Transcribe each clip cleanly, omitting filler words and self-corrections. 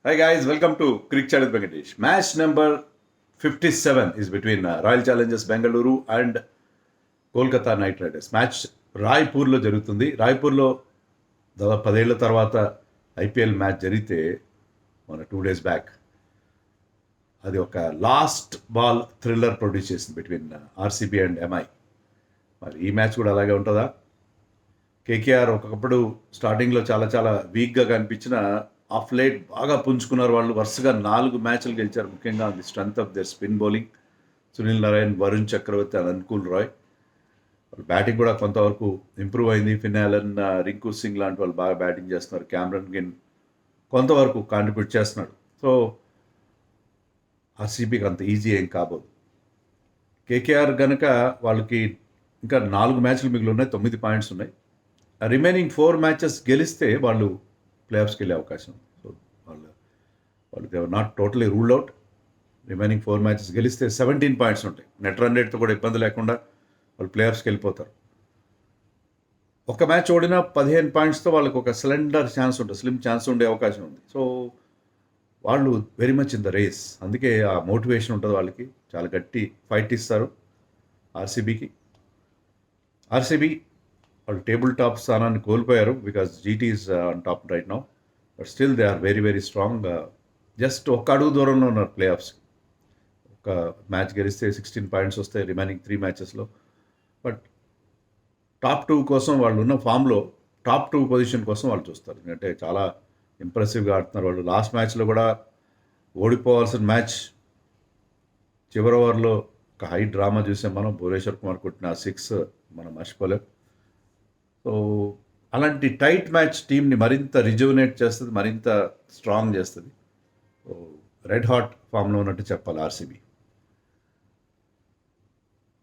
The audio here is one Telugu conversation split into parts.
Hi guys, welcome to Cricket Chat with Venkatesh. Match number 57 is between Royal Challengers Bengaluru and Kolkata knight riders. Match రాయ్పూర్లో జరుగుతుంది. రాయ్పూర్లో దాదాపు 10 ఏళ్ల తర్వాత ఐపీఎల్ మ్యాచ్ జరిగితే మన 2 days బ్యాక్ అది ఒక లాస్ట్ బాల్ థ్రిల్లర్ ప్రొడ్యూస్ చేసింది బిట్వీన్ ఆర్సీబీ అండ్ ఎంఐ. మరి ఈ మ్యాచ్ కూడా అలాగే ఉంటుందా? కేకేఆర్ ఒకప్పుడు స్టార్టింగ్లో చాలా వీక్గా కనిపించిన ఆఫ్ లేట్ బాగా పుంజుకున్నారు. వాళ్ళు వరుసగా 4 మ్యాచ్లు గెలిచారు. ముఖ్యంగా the strength of their spin bowling, Sunil Narine, Varun Chakravarthy and Anukul Roy. Batting కూడా కొంతవరకు ఇంప్రూవ్ అయింది. ఫిన్ అలెన్, రింకు సింగ్ లాంటి వాళ్ళు బాగా బ్యాటింగ్ చేస్తున్నారు. క్యామరన్ గిన్ కొంతవరకు కాంట్రిబ్యూట్ చేస్తున్నాడు. సో ఆర్సీబీకి అంత ఈజీ ఏం కాబోదు. కేకేఆర్ కనుక వాళ్ళకి ఇంకా 4 మ్యాచ్లు మిగిలి ఉన్నాయి, 9 పాయింట్స్ ఉన్నాయి. రిమైనింగ్ 4 మ్యాచెస్ గెలిస్తే వాళ్ళు ప్లే ఆఫ్స్కి వెళ్ళే అవకాశం. సో వాళ్ళు they're not totally ruled out. Remaining 4 matches గెలిస్తే 17 పాయింట్స్ ఉంటాయి. నెట్ రన్ రేట్తో కూడా ఇబ్బంది లేకుండా వాళ్ళు ప్లే ఆఫ్స్కి వెళ్ళిపోతారు. ఒక మ్యాచ్ ఓడినా 15 పాయింట్స్తో వాళ్ళకి ఒక స్లిమ్ ఛాన్స్ ఉండే అవకాశం ఉంది. సో వాళ్ళు very much in the race. అందుకే ఆ మోటివేషన్ ఉంటుంది వాళ్ళకి. చాలా గట్టి ఫైట్ ఇస్తారు ఆర్సీబీ వాళ్ళు టేబుల్ టాప్ స్థానాన్ని కోల్పోయారు because GT is on top right now. But still they are very very strong. Just ఒక అడుగు దూరంలో ఉన్నారు ప్లే ఆఫ్స్. ఒక మ్యాచ్ గెలిస్తే 16 పాయింట్స్ వస్తాయి రిమైనింగ్ 3 మ్యాచెస్లో. బట్ టాప్ 2 కోసం వాళ్ళు ఉన్న ఫామ్లో టాప్ 2 పొజిషన్ కోసం వాళ్ళు చూస్తారు. ఎందుకంటే చాలా ఇంప్రెసివ్గా ఆడుతున్నారు వాళ్ళు. లాస్ట్ మ్యాచ్లో కూడా ఓడిపోవాల్సిన మ్యాచ్ చివరి ఓవర్లో ఒక హై డ్రామా చూసాం మనం. భువనేశ్వర్ కుమార్ కొట్టిన 6 మనం మర్చిపోలేం. సో అలాంటి టైట్ మ్యాచ్ టీంని మరింత రిజ్యువనేట్ చేస్తుంది, మరింత స్ట్రాంగ్ చేస్తుంది. సో రెడ్ హాట్ ఫామ్లో ఉన్నట్టు చెప్పాలి ఆర్సీబీ.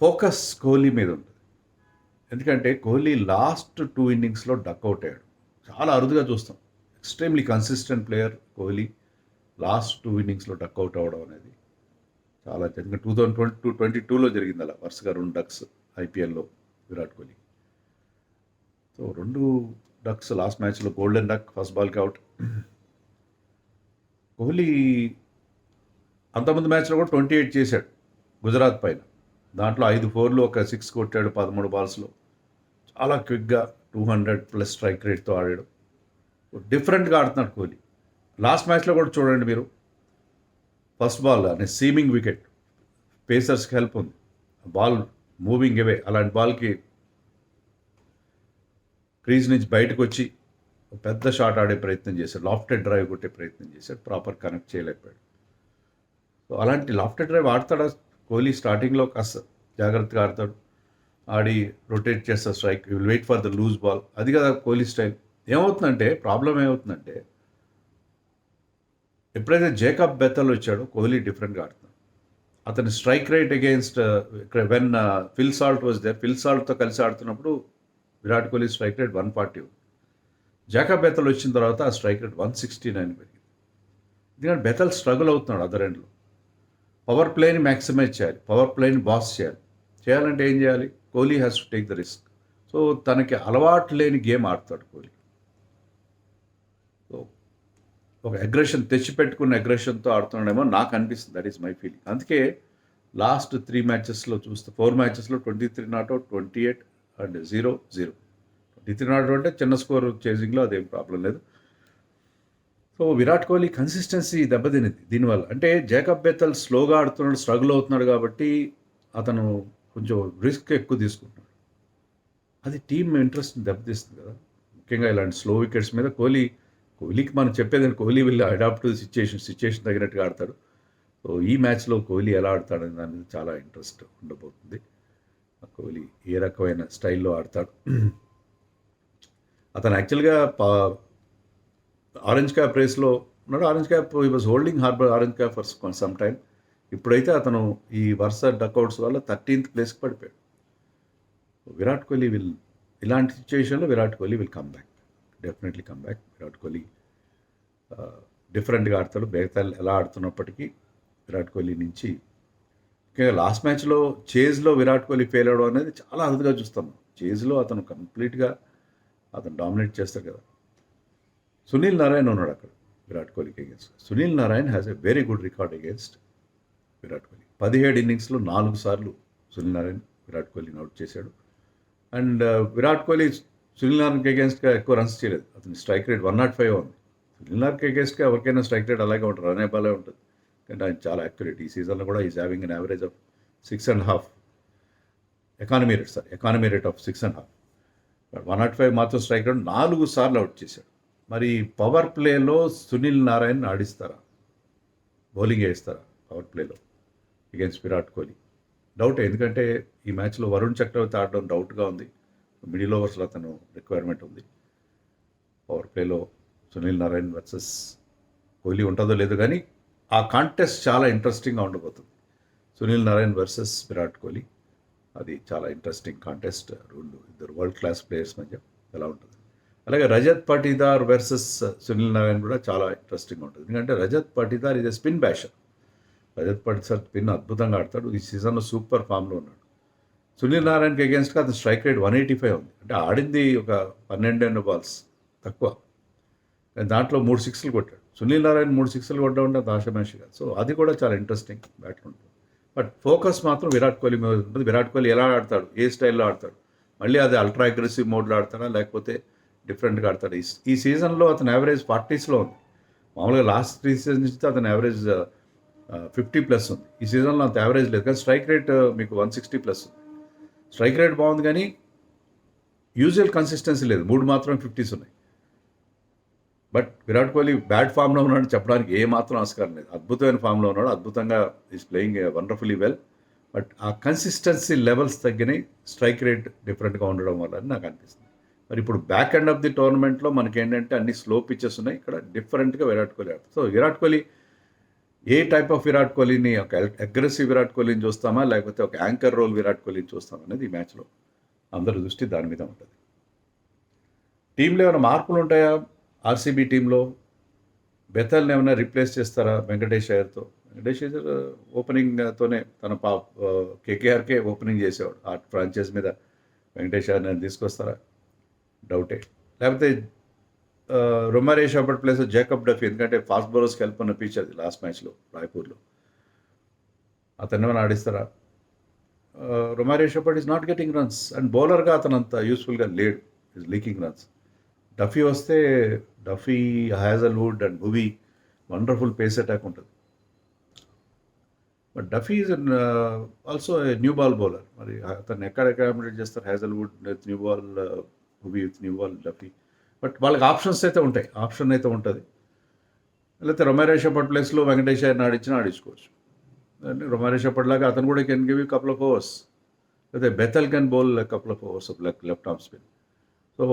ఫోకస్ కోహ్లీ మీద ఉంటుంది. ఎందుకంటే కోహ్లీ లాస్ట్ 2 ఇన్నింగ్స్లో డక్అవుట్ అయ్యాడు. చాలా అరుదుగా చూస్తాం. Extremely consistent player Kohli. Last 2 ఇన్నింగ్స్లో డక్అవుట్ అవ్వడం అనేది చాలా. ఎందుకంటే 2022లో జరిగింది అలా వరుసగా 2 డక్స్ ఐపీఎల్లో Virat Kohli. So 2 ducks last మ్యాచ్లో గోల్డెన్ డక్, ఫస్ట్ బాల్కి అవుట్. కోహ్లీ అంతకుముందు మ్యాచ్లో కూడా 28 చేశాడు గుజరాత్ పైన. దాంట్లో 5 4లు, ఒక 6 కొట్టాడు 13 బాల్స్లో. చాలా క్విక్గా 200+ స్ట్రైక్ రేట్తో ఆడాడు. డిఫరెంట్గా ఆడుతున్నాడు కోహ్లీ. లాస్ట్ మ్యాచ్లో కూడా చూడండి మీరు, ఫస్ట్ బాల్ అనే సీమింగ్ వికెట్, పేసర్స్కి హెల్ప్ ఉంది, బాల్ మూవింగ్ అవే. అలాంటి బాల్కి క్రీజ్ నుంచి బయటకు వచ్చి పెద్ద షాట్ ఆడే ప్రయత్నం చేశాడు. లాఫ్టెడ్ డ్రైవ్ కొట్టే ప్రయత్నం చేశాడు, ప్రాపర్ కనెక్ట్ చేయలేకపోయాడు. సో అలాంటి లాఫ్టెడ్ డ్రైవ్ ఆడతాడా కోహ్లీ? స్టార్టింగ్లో కాస్త జాగ్రత్తగా ఆడతాడు, ఆడి రొటేట్ చేస్తాడు strike, you will wait for the loose ball. అది కదా కోహ్లీ స్టైల్. ప్రాబ్లం ఏమవుతుందంటే ఎప్పుడైతే జేకబ్ బెథెల్ వచ్చాడో కోహ్లీ డిఫరెంట్గా ఆడుతున్నాడు. అతని strike rate against when Phil Salt was there, Phil సాల్ట్తో కలిసి ఆడుతున్నప్పుడు విరాట్ కోహ్లీ స్ట్రైక్ రేట్ 140 ఉంది. జాకబ్ బెథెల్ వచ్చిన తర్వాత ఆ స్ట్రైక్ రేట్ 169 పెరిగింది. ఎందుకంటే బెథెల్ స్ట్రగుల్ అవుతున్నాడు అదర్ ఎండ్లో. పవర్ ప్లేని మ్యాక్సిమైజ్ చేయాలి, పవర్ ప్లేని బాస్ చేయాలంటే ఏం చేయాలి? Kohli has to take the risk. So తనకి అలవాటు లేని గేమ్ ఆడతాడు కోహ్లీ. సో ఒక అగ్రెషన్ తెచ్చిపెట్టుకున్న అగ్రెషన్తో ఆడుతున్నాడేమో నాకు అనిపిస్తుంది. That is my feeling. అందుకే లాస్ట్ 3 మ్యాచెస్లో చూస్తే 4 మ్యాచెస్లో 23 నాట్అవుట్, 28 అండ్ 0-0. 23 నాట్అవుట్ అంటే చిన్న స్కోర్ చేసింగ్లో అదేం ప్రాబ్లం లేదు. సో విరాట్ కోహ్లీ కన్సిస్టెన్సీ దెబ్బతినింది దీనివల్ల. అంటే జేకబ్ బెథెల్ స్లోగా ఆడుతున్నాడు, స్ట్రగుల్ అవుతున్నాడు కాబట్టి అతను కొంచెం రిస్క్ ఎక్కువ తీసుకుంటున్నాడు. అది టీమ్ ఇంట్రెస్ట్ని దెబ్బతీస్తుంది కదా. ముఖ్యంగా ఇలాంటి స్లో వికెట్స్ మీద కోహ్లీకి మనం చెప్పేది Kohli will adapt to situation తగినట్టుగా ఆడతాడు. సో ఈ మ్యాచ్లో కోహ్లీ ఎలా ఆడతాడని దాని మీద చాలా ఇంట్రెస్ట్ ఉండబోతుంది. కోహ్లీ ఏ రకమైన స్టైల్లో ఆడతాడు. అతను యాక్చువల్గా ఆరెంజ్ క్యాప్ రేస్లో ఉన్నాడు. Orange cap he was holding orange cap for some time. ఇప్పుడైతే అతను ఈ వరుస డక్అవుట్స్ వల్ల 13th ప్లేస్కి పడిపోయాడు. విరాట్ కోహ్లీ ఇలాంటి సిచ్యుయేషన్లో Virat Kohli will come back, definitely come back. Virat Kohli డిఫరెంట్గా ఆడతాడు. బెథెల్ ఎలా ఆడుతున్నప్పటికీ విరాట్ కోహ్లీ నుంచి ముఖ్యంగా లాస్ట్ మ్యాచ్లో చేజ్లో విరాట్ కోహ్లీ ఫెయిల్ అవడం అనేది చాలా అరుదుగా చూస్తాం. చేజ్లో అతను కంప్లీట్గా డామినేట్ చేస్తాడు కదా. సునీల్ నారాయణ ఉన్నాడు అక్కడ. విరాట్ కోహ్లీకి against. Sunil Narine has a very good record against Virat Kohli. 17 ఇన్నింగ్స్లో 4 సార్లు సునీల్ నారాయణ్ విరాట్ కోహ్లీని అవుట్ చేశాడు. అండ్ విరాట్ కోహ్లీ సునీల్ నారాయణ్కి అగేన్స్ట్గా ఎక్కువ రన్స్ చేయలేదు. అతని స్ట్రైక్ రేట్ 105 ఉంది. సునీల్ నారాయణ్కి అగేన్స్ట్గా ఎవరికైనా స్ట్రైక్ రేట్ అలాగే ఉంటుంది, రన్ బాలే ఉంటుంది. కానీ ఆయన చాలా యాక్యురేట్. ఈ సీజన్లో కూడా is having an average of 6.5 economy rate of 6.5. 105 మాత్రం స్ట్రైక్ రేట్ 4 సార్లు అవుట్ చేశాడు. మరి పవర్ ప్లేలో సునీల్ నారాయణ్ ఆడిస్తారా, బౌలింగ్ వేస్తారా పవర్ ప్లేలో అగేన్స్ట్ విరాట్ కోహ్లీ? డౌటే, ఎందుకంటే ఈ మ్యాచ్లో వరుణ్ చక్రవర్తి ఆడడం డౌట్గా ఉంది. మిడిల్ ఓవర్స్లో అతను రిక్వైర్మెంట్ ఉంది. పవర్ ప్లేలో సునీల్ నారాయణ్ వర్సెస్ కోహ్లీ ఉంటుందో లేదో, కానీ ఆ కాంటెస్ట్ చాలా ఇంట్రెస్టింగ్గా ఉండబోతుంది. సునీల్ నారాయణ్ వర్సెస్ విరాట్ కోహ్లీ, అది చాలా ఇంట్రెస్టింగ్ కాంటెస్ట్. ఇద్దరు వరల్డ్ క్లాస్ ప్లేయర్స్ మధ్య ఎలా ఉంటుంది. అలాగే రజత్ పాటీదార్ వర్సెస్ సునీల్ నారాయణ్ కూడా చాలా ఇంట్రెస్టింగ్ ఉంటుంది. ఎందుకంటే రజత్ పాటీదార్ ఇది స్పిన్ బ్యాషర్. రజత్ పాటీదార్ స్పిన్ అద్భుతంగా ఆడతాడు. ఈ సీజన్లో సూపర్ ఫామ్లో ఉన్నాడు. సునీల్ నారాయణ్కి అగేన్స్ట్గా అతని స్ట్రైక్ రేట్ 185 ఉంది. అంటే ఆడింది ఒక 12 బాల్స్ తక్కువ, దాంట్లో 3 సిక్స్లు కొట్టాడు. సునీల్ నారాయణ్ 3 సిక్స్లు కొట్టడం అంటే అది ఆషామాషి కాదు. సో అది కూడా చాలా ఇంట్రెస్టింగ్ బ్యాటర్ ఉంటుంది. బట్ ఫోకస్ మాత్రం విరాట్ కోహ్లీ మీద ఉంటుంది. విరాట్ కోహ్లీ ఎలా ఆడతాడు, ఏ స్టైల్లో ఆడతాడు, మళ్ళీ అది అల్ట్రా అగ్రెసివ్ మోడ్లో ఆడతాడా లేకపోతే డిఫరెంట్గా ఆడతాడు. ఈ సీజన్లో అతని యావరేజ్ 40స్లో ఉంది. మామూలుగా లాస్ట్ 3 సీజన్స్ నుంచి అతని యావరేజ్ 50+ ఉంది. ఈ సీజన్లో అంత యావరేజ్ లేదు, కానీ స్ట్రైక్ రేట్ మీకు 160+ ఉంది. స్ట్రైక్ రేట్ బాగుంది, కానీ యూజువల్ కన్సిస్టెన్సీ లేదు. 3 మాత్రం 50s ఉన్నాయి. బట్ విరాట్ కోహ్లీ బ్యాడ్ ఫామ్లో ఉన్నాడు చెప్పడానికి ఏమాత్రం ఆస్కారం లేదు. అద్భుతమైన ఫామ్లో ఉన్నాడు, అద్భుతంగా is playing wonderfully well. But ఆ కన్సిస్టెన్సీ లెవెల్స్ తగ్గినాయి, స్ట్రైక్ రేట్ డిఫరెంట్గా ఉండడం వల్ల అని నాకు అనిపిస్తుంది. మరి ఇప్పుడు బ్యాక్ ఎండ్ ఆఫ్ ది టోర్నమెంట్లో మనకి ఏంటంటే అన్ని స్లో పిచ్చెస్ ఉన్నాయి. ఇక్కడ డిఫరెంట్గా విరాట్ కోహ్లీ ఆడుతుంది. సో విరాట్ కోహ్లీ ఏ టైప్ ఆఫ్ విరాట్ కోహ్లీని, ఒక అగ్రెసివ్ విరాట్ కోహ్లీని చూస్తామా లేకపోతే ఒక యాంకర్ రోల్ విరాట్ కోహ్లీని చూస్తామా అనేది ఈ మ్యాచ్లో అందరి దృష్టి దాని మీద ఉంటుంది. టీంలో ఏమైనా మార్పులు ఉంటాయా? ఆర్సీబీ టీంలో బెథల్ని ఏమైనా రీప్లేస్ చేస్తారా వెంకటేష్ అయ్యర్తో? వెంకటేష్ అయ్యర్ ఓపెనింగ్తోనే తన కేకేఆర్కే ఓపెనింగ్ చేసేవాడు. ఆ ఫ్రాంచైజ్ మీద వెంకటేష్ అయ్యర్ని తీసుకొస్తారా? డౌటే. లేకపోతే Romario Shepherd place Jacob Duffy, ఎందుకంటే ఫాస్ట్ బౌలర్స్కి హెల్ప్ ఉన్న పిచ్ అది లాస్ట్ మ్యాచ్లో రాయ్పూర్లో, అతను ఏమైనా ఆడిస్తారా? Romario Shepherd is not getting runs and బౌలర్గా అతను అంత యూస్ఫుల్గా లేడు, ఈజ్ లీకింగ్ రన్స్. డఫీ వస్తే Duffy, Hazlewood and Bhuvi wonderful pace attack ఉంటుంది. But Duffy is also new ball bowler. మరి అతను ఎక్కడ అకామిడేట్ చేస్తారు? Hazlewood with new ball, Bhuvi with new ball, Duffy. But వాళ్ళకి ఆప్షన్ అయితే ఉంటుంది. లేకపోతే రొమారియో షెపర్డ్ ప్లేస్లో వెంకటేష్ అయ్యర్ని ఆడించుకోవచ్చు. రొమారియో షెపర్డ్ లాగా అతను కూడా can give you couple of overs. లేకపోతే Bethell can bowl couple of overs of left arm spin. So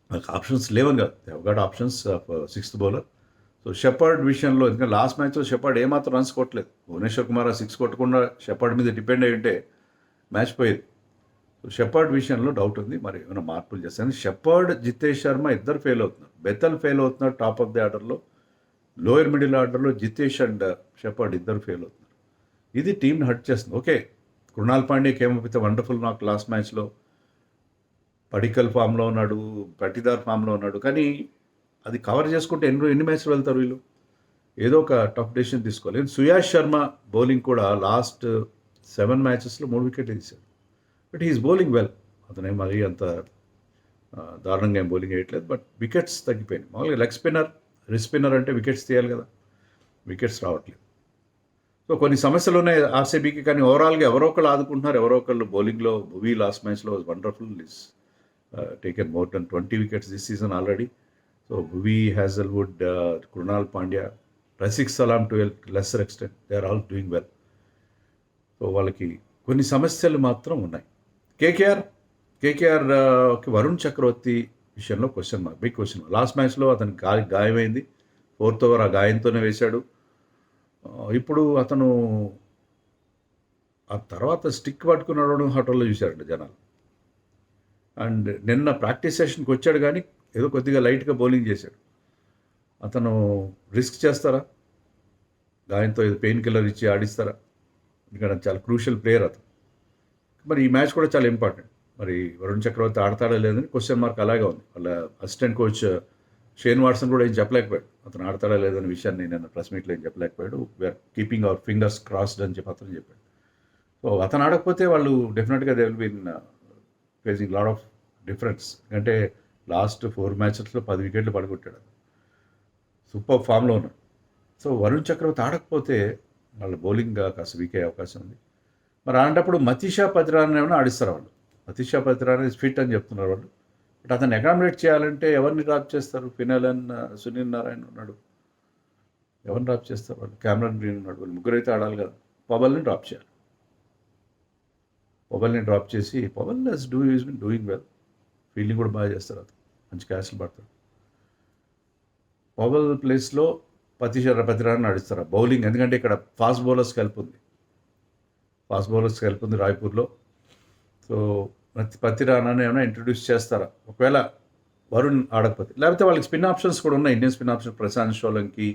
వాళ్ళకి ఆప్షన్స్ లేవని కాదు, they have got options of 6th bowler. So Shepherd విషయంలో, ఎందుకంటే లాస్ట్ మ్యాచ్లో షెపర్డ్ ఏమాత్రం రన్స్ కొట్టలేదు. భువనేశ్వర్ కుమార్ 6 కొట్టకుండా షెపర్డ్ మీద డిపెండ్ అయి ఉంటే మ్యాచ్ పోయేది. సో షెపర్డ్ విషయంలో డౌట్ ఉంది, మరి ఏమైనా మార్పులు చేస్తాను. షెపర్డ్, జితేష్ శర్మ ఇద్దరు ఫెయిల్ అవుతున్నారు. బెథల్ ఫెయిల్ అవుతున్నారు టాప్ ఆఫ్ ది ఆర్డర్లో, లోయర్ మిడిల్ ఆర్డర్లో జితేష్ అండ్ షెపర్డ్ ఇద్దరు ఫెయిల్ అవుతున్నారు. ఇది టీంని హర్ట్ చేస్తుంది. Okay, Krunal Pandey came up with wonderful నాక్ లాస్ట్ మ్యాచ్లో. పడికల్ ఫామ్లో ఉన్నాడు, పాటీదార్ ఫామ్లో ఉన్నాడు, కానీ అది కవర్ చేసుకుంటే ఎన్ని మ్యాచ్లు వెళ్తారు వీళ్ళు? ఏదో ఒక టఫ్ డెసిషన్ తీసుకోవాలి. సుయాష్ శర్మ బౌలింగ్ కూడా లాస్ట్ 7 మ్యాచెస్లో 3 వికెట్లు తీశాడు. But he is bowling well. అతనే మరీ అంత దారుణంగా ఏం బౌలింగ్ వేయట్లేదు, బట్ వికెట్స్ తగ్గిపోయినాయి. మామూలుగా లెగ్ స్పిన్నర్, రిస్ట్ స్పిన్నర్ అంటే వికెట్స్ తీయాలి కదా, వికెట్స్ రావట్లేదు. సో కొన్ని సమస్యలు ఉన్నాయి ఆర్సీబీకి, కానీ ఓవరాల్గా ఎవరో ఒకళ్ళు ఆదుకుంటున్నారు. ఎవరో ఒకళ్ళు బౌలింగ్లో. భువీ లాస్ట్ మ్యాచ్లో wonderful, is taken more than 20 wickets this season already. So Bhuvi, Hazlewood, Krunal Pandya, Rasikh Salam to lesser extent, they are all doing well. సో వాళ్ళకి కొన్ని సమస్యలు మాత్రం ఉన్నాయి. కేకేఆర్కి వరుణ్ చక్రవర్తి విషయంలో question mark, big question mark. Last మ్యాచ్లో అతనికి గాయమైంది, 4th ఓవర్ ఆ గాయంతోనే వేశాడు. ఇప్పుడు అతను ఆ తర్వాత స్టిక్ పట్టుకుని నడవడం హోటల్లో చూశారంట జనాలు. అండ్ నిన్న ప్రాక్టీస్ సెషన్కి వచ్చాడు, కానీ ఏదో కొద్దిగా లైట్గా బౌలింగ్ చేశాడు. అతను రిస్క్ చేస్తారా? గాయంతో ఏదో పెయిన్ కిల్లర్ ఇచ్చి ఆడిస్తారా? ఎందుకంటే చాలా క్రూషియల్ ప్లేయర్ అతను. మరి ఈ మ్యాచ్ కూడా చాలా ఇంపార్టెంట్. మరి వరుణ్ చక్రవర్తి ఆడతాడా లేదని క్వశ్చన్ మార్క్ అలాగే ఉంది. వాళ్ళ అసిస్టెంట్ కోచ్ షేన్ వాట్సన్ కూడా ఏం చెప్పలేకపోయాడు, అతను ఆడతాడా లేదనే విషయాన్ని నేను ప్రెస్ మీట్లో ఏం చెప్పలేకపోయాడు. We're keeping our fingers crossed అని చెప్పి అతను చెప్పాడు. సో అతను ఆడకపోతే వాళ్ళు డెఫినెట్గా they will been facing lot of difference. ఎందుకంటే లాస్ట్ 4 మ్యాచెస్లో 10 వికెట్లు పడగొట్టాడు, సూపర్ ఫామ్లో ఉన్నాడు. సో వరుణ్ చక్రవర్తి ఆడకపోతే వాళ్ళ బౌలింగ్ కాస్త వీక్ అయ్యే అవకాశం ఉంది. మరి అలాంటప్పుడు మతీషా పతిరాన్ ఏమైనా ఆడిస్తారు వాళ్ళు. మతీషా పతిరాన్ ఇస్ ఫిట్ అని చెప్తున్నారు వాళ్ళు. బట్ అతను అకామిడేట్ చేయాలంటే ఎవరిని డ్రాప్ చేస్తారు? ఫినాలన్, సునీల్ నారాయణ ఉన్నాడు, ఎవరిని డ్రాప్ చేస్తారు వాళ్ళు? క్యామరన్ గ్రీన్ ఉన్నాడు, వాళ్ళు ముగ్గురైతే ఆడాలి కదా. పవల్ని డ్రాప్ చేయాలి. పవల్ని డ్రాప్ చేసి, పవల్ is bin doing well, fielding కూడా బాగా చేస్తారు, అతను మంచి క్యాచ్లు పడతారు. పవల్ ప్లేస్లో పతిరాన్ నడుస్తారు బౌలింగ్. ఎందుకంటే ఇక్కడ ఫాస్ట్ బౌలర్స్కి హెల్ప్ ఉంది రాయ్పూర్లో. సో పతిరానాన్ని ఏమైనా ఇంట్రడ్యూస్ చేస్తారా ఒకవేళ వరుణ్ ఆడకపోతే? లేకపోతే వాళ్ళకి స్పిన్ ఆప్షన్స్ కూడా ఉన్నాయి, Indian spin option. Prashant Solanki,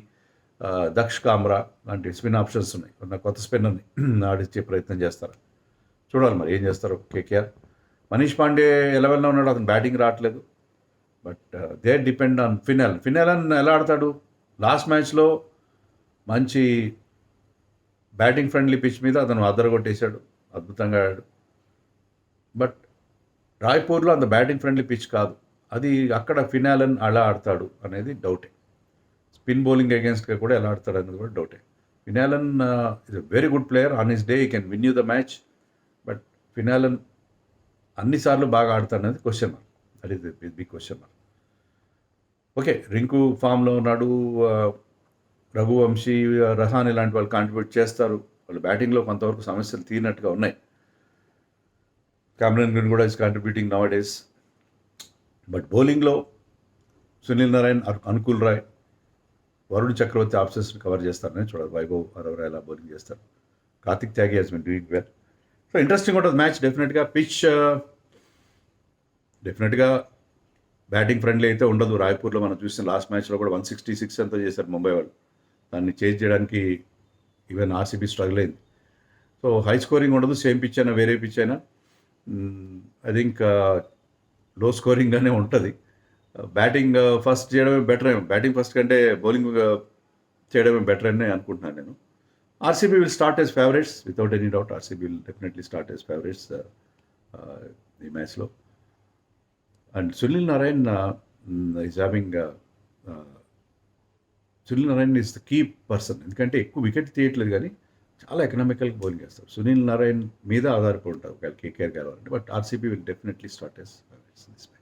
Daksh Kamra లాంటి స్పిన్ ఆప్షన్స్ ఉన్నాయి. ఉన్న కొత్త స్పిన్నర్ని ఆడించే ప్రయత్నం చేస్తారా చూడాలి, మరి ఏం చేస్తారు కేకేఆర్. మనీష్ పాండే 11లో ఉన్నాడు, అతను బ్యాటింగ్ రావట్లేదు. బట్ దే డిపెండ్ ఆన్ ఫినాలన్ ఎలా ఆడతాడు? లాస్ట్ మ్యాచ్లో మంచి బ్యాటింగ్ ఫ్రెండ్లీ పిచ్ మీద అతను అదరగొట్టేశాడు, అద్భుతంగా ఆడాడు. బట్ రాయ్పూర్లో అంత బ్యాటింగ్ ఫ్రెండ్లీ పిచ్ కాదు అది. అక్కడ ఫినాలన్ ఎలా ఆడతాడు అనేది డౌటే. స్పిన్ బౌలింగ్ అగేన్స్ట్గా కూడా ఎలా ఆడతాడు అనేది కూడా డౌటే. Finn Allen is a very good player, on his day he can win you the match. But Finn Allen అన్నిసార్లు బాగా ఆడతాడు అనేది question mark. That is the big question mark. Okay, Rinku ఫామ్లో ఉన్నాడు, రఘువంశీ, రహానే లాంటి వాళ్ళు కాంట్రిబ్యూట్ చేస్తారు. వాళ్ళు బ్యాటింగ్లో కొంతవరకు సమస్యలు తీరినట్టుగా ఉన్నాయి. క్యామరన్ గ్రీన్ కూడా is contributing nowadays. But బౌలింగ్లో సునీల్ నారాయణ్, అనుకూల్ రాయ్, వరుణ్ చక్రవర్తి ఆప్షన్స్ని కవర్ చేస్తారని చూడాలి. వైభవ్ అరోరా ఎలా బౌలింగ్ చేస్తారు. Kartik Tyagi has been doing well. So interesting ఉంటుంది మ్యాచ్ డెఫినెట్గా. పిచ్ డెఫినెట్గా బ్యాటింగ్ ఫ్రెండ్లీ అయితే ఉండదు. రాయ్పూర్లో మనం చూసిన లాస్ట్ మ్యాచ్లో కూడా 166 ఎంతో చేశారు ముంబై వాళ్ళు. దాన్ని చేంజ్ చేయడానికి ఈవెన్ ఆర్సీబీ స్ట్రగుల్ అయింది. సో హై స్కోరింగ్ ఉండదు, సేమ్ పిచ్ అయినా వేరే పిచ్ అయినా ఐ థింక్ లో స్కోరింగ్గానే ఉంటుంది. బ్యాటింగ్ ఫస్ట్ చేయడమే బెటర్ ఏమో, బ్యాటింగ్ ఫస్ట్ కంటే బౌలింగ్ చేయడమే బెటర్ అని అనుకుంటున్నాను నేను. RCB will start as favourites without any doubt. RCB will definitely start as favourites ఈ మ్యాచ్లో. And Sunil Narine is having Sunil Narine is the key person. ఎందుకంటే ఎక్కువ వికెట్ తీయట్లేదు కానీ చాలా ఎకనామికల్గా బౌలింగ్ చేస్తారు. సునీల్ నారాయణ్ మీద ఆధారపడి ఉంటారు ఒకవేళ కేకేఆర్ గెలవాలంటే. But RCB will definitely start as favourites in this match.